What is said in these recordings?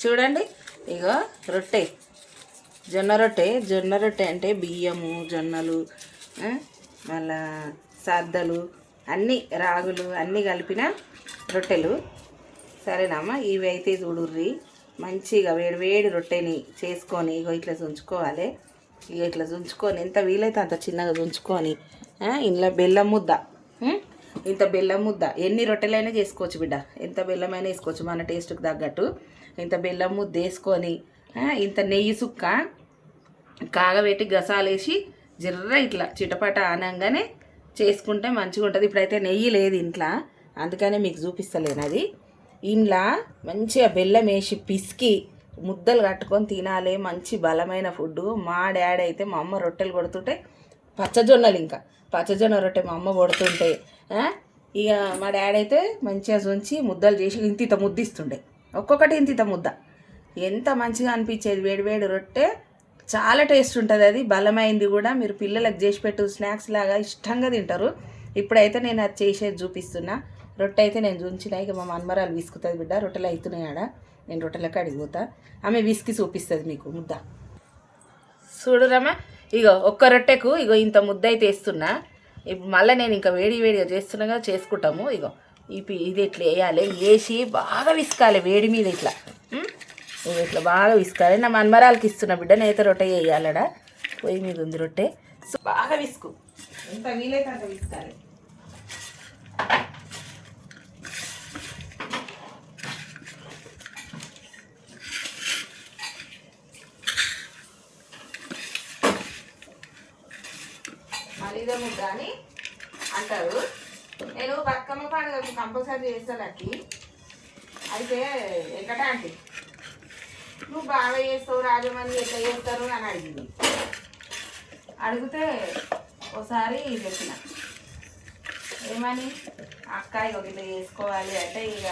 చూడండి ఇగో రొట్టె, జొన్న రొట్టె అంటే బియ్యము, జొన్నలు, మళ్ళా సద్దలు, అన్నీ రాగులు అన్నీ కలిపిన రొట్టెలు. సరేనమ్మా, ఇవి అయితే చూడుర్రి, మంచిగా వేడి వేడి రొట్టెని చేసుకొని ఇగో ఇట్లా చుంచుకోవాలి. ఇక ఇట్లా చుంచుకొని ఎంత వీలైతే అంత చిన్నగా చుంచుకొని ఇంట్లో బెల్లం ముద్ద, ఇంత బెల్లం ముద్ద, ఎన్ని రొట్టెలైనా చేసుకోవచ్చు బిడ్డ, ఎంత బెల్లమైనా వేసుకోవచ్చు మన టేస్ట్కి తగ్గట్టు. ఇంత బెల్లం ముద్ద వేసుకొని ఇంత నెయ్యి సుక్క కాగబెట్టి గసాలేసి జర్ర ఇట్లా చిటపట అనగానే చేసుకుంటే మంచిగా ఉంటుంది. ఇప్పుడైతే నెయ్యి లేదు ఇంట్లో, అందుకనే మీకు చూపిస్తలేను. అది ఇంట్లో మంచిగా బెల్లం వేసి పిసికి ముద్దలు కట్టుకొని తినాలి, మంచి బలమైన ఫుడ్. మా డాడీ అయితే మా అమ్మ రొట్టెలు కొడుతుంటే పచ్చజొన్నలు, ఇంకా పచ్చజొన్న రొట్టె మా అమ్మ కొడుతుంటే ఇక మా డాడీ అయితే మంచిగా ఉంచి ముద్దలు చేసి ఇంత ముద్దిస్తుండే, ఒక్కొక్కటి ఇంత ముద్ద. ఎంత మంచిగా అనిపించేది వేడివేడి రొట్టె, చాలా టేస్ట్ ఉంటుంది. అది బలమైంది కూడా, మీరు పిల్లలకు చేసి పెట్టు, స్నాక్స్ లాగా ఇష్టంగా తింటారు. ఇప్పుడైతే నేను అది చేసేది చూపిస్తున్నా. రొట్టె అయితే నేను చూంచిన, ఇక మా మన్మరాలు విసుకుతుంది బిడ్డ, రొట్టెలు అవుతున్నాయి ఆడ, నేను రొట్టెలకు అడిగిపోతా, ఆమె విసికి చూపిస్తుంది మీకు ముద్ద. చూడురమ్మా, ఇగో ఒక్క రొట్టెకు ఇగో ఇంత ముద్ద అయితే వేస్తున్నా. ఇప్పుడు మళ్ళీ నేను ఇంకా వేడిగా చేస్తున్నాగా చేసుకుంటాము. ఇగో ఇది ఇట్లా వేయాలి, వేసి బాగా విసుకాలి వేడి మీద ఇట్లా, ఇట్లా బాగా విసుకాలి. నా మన్మరాలకి ఇస్తున్నా బిడ్డ, నేత రొట్టె వేయాలడా, పొయ్యి మీద ఉంది రొట్టె. సో బాగా విసుకు, ఎంత వీలైతే అంత విసుకాలి. మలిద ముద్ద అని అంటారు. నేను బతుకమ్మ పండుగ కంపల్సరీ చేస్తానకి. అయితే ఎక్కట అంటే నువ్వు బాగా చేస్తావు రాజమంది, ఎట్లా చేస్తారు అని అడిగింది. అడిగితే ఒకసారి చెప్పిన, ఏమని అక్క ఇక ఇట్లా చేసుకోవాలి అంటే, ఇక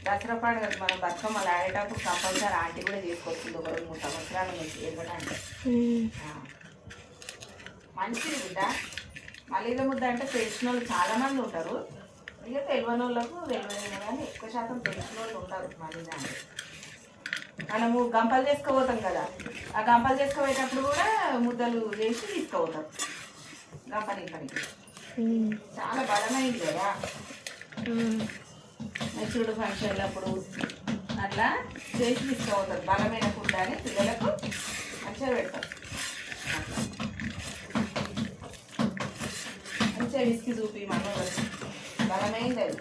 దసరా పండుగ మనం బతుకమ్మలు ఆడేటప్పుడు కంపల్సరీ ఆంటీ కూడా చేసుకొచ్చింది ఒక 2-3 సంవత్సరాల నుంచి. ఎందుకంటే మంచిది బిడ్డ. మలిద ముద్ద అంటే తెలిసిన వాళ్ళు చాలామంది ఉంటారు, ఇక తెలియని వాళ్ళకు తెలియదు కానీ ఎక్కువ శాతం తెలిసిన వాళ్ళు ఉంటారు. మలిద అంటే మనము గంపలు చేసుకోపోతాం కదా, ఆ గంపలు చేసుకోపోయేటప్పుడు కూడా ముద్దలు చేసి తీసుకుపోతాం గంపని పనికి. చాలా బలమైంది కదా, మెచ్యూర్డ్ ఫంక్షన్లప్పుడు అట్లా చేసి తీసుకుపోతారు. బలమైన ఫుడ్ అని పిల్లలకు మంచిగా పెడతారు. మంచిగా విసికి చూపి మన బలమైంది అది.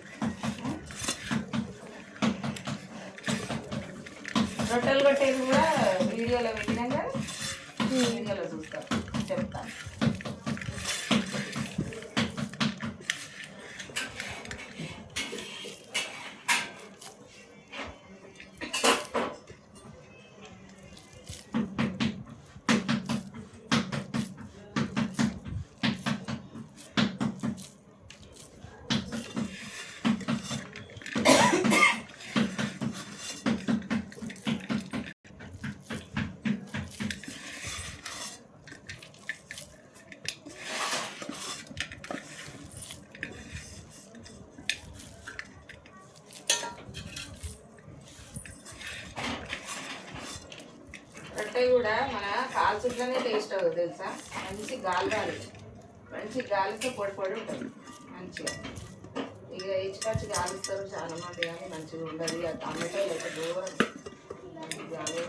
రొట్టెలు కొట్టేది కూడా వీడియోలో పెట్టినాం కదా, వీడియోలో చూస్తాం, చెప్తాను. రొట్టె కూడా మన కాల్చుట్లోనే టేస్ట్ అవుతుంది తెలుసా, మంచి గాలి, మంచి గాలితో పొడి ఉంటుంది మంచిగా. ఇక ఇచ్చిపచ్చి గాలిస్తారు చాలా మంది, కానీ మంచిగా ఉండదు. ఆ టమాటో లేక దూరం మంచి గాలి.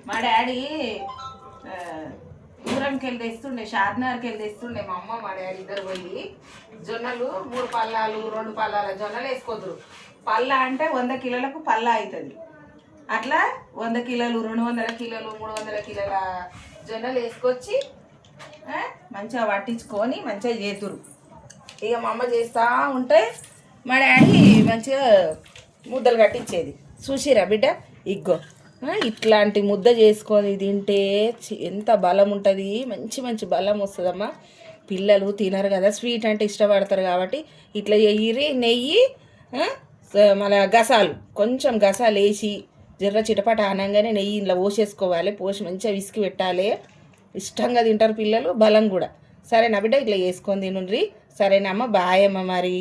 మా డాడీ దూరంకి వెళ్ళి తెస్తుండే, షాద్నగర్కి వెళ్ళి తెస్తుండే. మా అమ్మ మా డాడీ ఇద్దరు పోయి జొన్నలు 3 పల్లాలు 2 పల్లాల జొన్నలు వేసుకోదురు. పల్లా అంటే 100 కిలోలకు పల్లా అవుతుంది. అట్లా 100 కిలోలు 200 కిలోలు 300 కిలోల జొన్నలు వేసుకొచ్చి మంచిగా పట్టించుకొని మంచిగా చేతురు. ఇక మా అమ్మ చేస్తూ ఉంటే మా డాడీ మంచిగా ముద్దలు కట్టించేది. చూసిరా బిడ్డ, ఇగ్గో ఇట్లాంటి ముద్ద చేసుకొని తింటే ఎంత బలం ఉంటుంది, మంచి మంచి బలం వస్తుందమ్మా. పిల్లలు తినరు కదా, స్వీట్ అంటే ఇష్టపడతారు కాబట్టి ఇట్లా చెయ్యిరి. నెయ్యి మన గసాలు కొంచెం గసాలు వేసి జర్ర చిటపట అనగానే నెయ్యి ఇలా పోసేసుకోవాలి. పోసి మంచిగా విసికి పెట్టాలి. ఇష్టంగా తింటారు పిల్లలు, బలం కూడా. సరేనా బిడ్డ, ఇట్లా వేసుకొని తినుండ్రి. సరేనా అమ్మ, బాయ్ అమ్మ మరి.